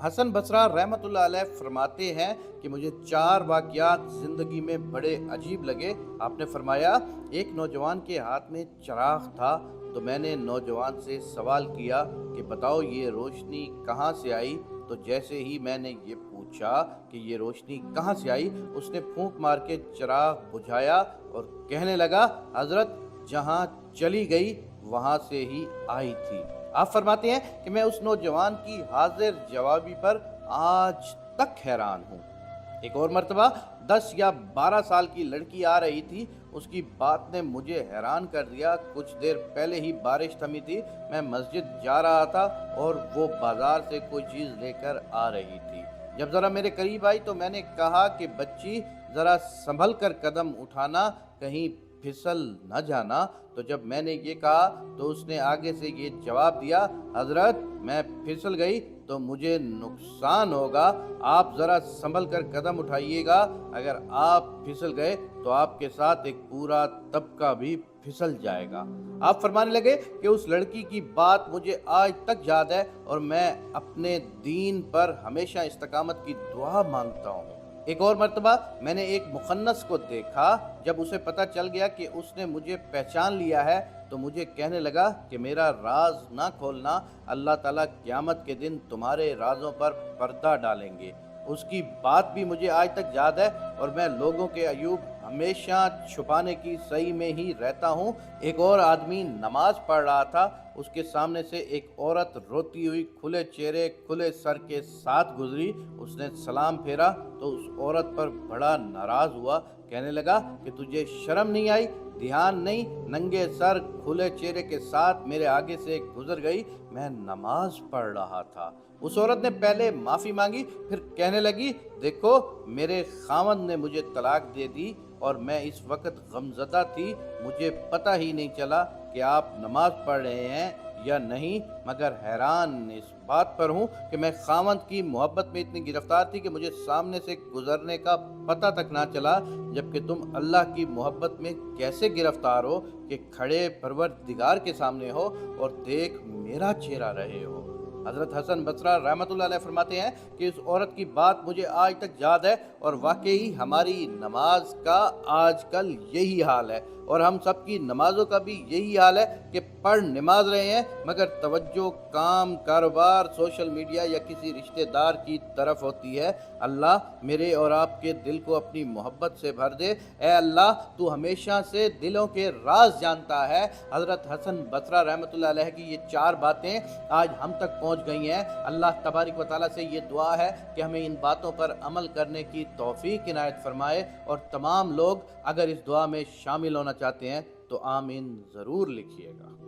حسن بصری रहमतुल्लाह अलैह फरमाते हैं कि मुझे 4 वाक़यात ज़िंदगी में बड़े अजीब लगे। आपने फरमाया, एक नौजवान के हाथ में चिराग था तो मैंने नौजवान से सवाल किया कि बताओ ये रोशनी कहाँ से आई। तो जैसे ही मैंने ये पूछा कि ये रोशनी कहाँ से आई, उसने फूंक मार के चिराग बुझाया और कहने लगा, हज़रत जहाँ चली गई वहाँ से ही आई थी। आप फरमाते हैं कि मैं उस नौजवान की हाजिर जवाबी पर आज तक हैरान हूँ। एक और मर्तबा 10 या 12 साल की लड़की आ रही थी, उसकी बात ने मुझे हैरान कर दिया। कुछ देर पहले ही बारिश थमी थी, मैं मस्जिद जा रहा था और वो बाजार से कोई चीज़ लेकर आ रही थी। जब ज़रा मेरे करीब आई तो मैंने कहा कि बच्ची ज़रा संभल कर कदम उठाना, कहीं फिसल न जाना। तो जब मैंने ये कहा तो उसने आगे से ये जवाब दिया, हज़रत मैं फिसल गई तो मुझे नुकसान होगा, आप ज़रा संभल कर कदम उठाइएगा, अगर आप फिसल गए तो आपके साथ एक पूरा तबका भी फिसल जाएगा। आप फरमाने लगे कि उस लड़की की बात मुझे आज तक याद है और मैं अपने दीन पर हमेशा इस्तकामत की दुआ मांगता हूँ। एक और मर्तबा मैंने एक मुखन्नस को देखा, जब उसे पता चल गया कि उसने मुझे पहचान लिया है तो मुझे कहने लगा कि मेरा राज ना खोलना, अल्लाह ताला क़यामत के दिन तुम्हारे राजों पर पर्दा डालेंगे। उसकी बात भी मुझे आज तक याद है और मैं लोगों के अयूब हमेशा छुपाने की सही में ही रहता हूँ। एक और आदमी नमाज पढ़ रहा था, उसके सामने से एक औरत रोती हुई खुले चेहरे खुले सर के साथ गुजरी। उसने सलाम फेरा तो उस औरत पर बड़ा नाराज़ हुआ, कहने लगा कि तुझे शर्म नहीं आई, ध्यान नहीं, नंगे सर खुले चेहरे के साथ मेरे आगे से गुजर गई, मैं नमाज पढ़ रहा था। उस औरत ने पहले माफ़ी मांगी, फिर कहने लगी, देखो मेरे खावंद ने मुझे तलाक दे दी और मैं इस वक्त गमज़दा थी, मुझे पता ही नहीं चला कि आप नमाज पढ़ रहे हैं या नहीं, मगर हैरान इस बात पर हूँ कि मैं खावंद की मोहब्बत में इतनी गिरफ्तार थी कि मुझे सामने से गुजरने का पता तक ना चला, जबकि तुम अल्लाह की मोहब्बत में कैसे गिरफ्तार हो कि खड़े परवरदिगार के सामने हो और देख मेरा चेहरा रहे हो। हज़रत हसन बसरी रहमतुल्लाह अलैह फरमाते हैं कि इस औरत की बात मुझे आज तक याद है और वाकई हमारी नमाज का आजकल यही हाल है और हम सब की नमाज़ों का भी यही हाल है कि पढ़ नमाज रहे हैं मगर तवज्जो काम, कारोबार, सोशल मीडिया या किसी रिश्तेदार की तरफ होती है। अल्लाह मेरे और आपके दिल को अपनी मोहब्बत से भर दे। ए अल्लाह, तू हमेशा से दिलों के राज जानता है। हज़रत हसन बसरी रहमतुल्लाह अलैह की ये 4 बातें आज हम तक पहुँच गई हैं। अल्लाह तबारक व तआला से ये दुआ है कि हमें इन बातों पर अमल करने की तौफीक इनायत फरमाए और तमाम लोग अगर इस दुआ में शामिल होना चाहते हैं तो आमीन ज़रूर लिखिएगा।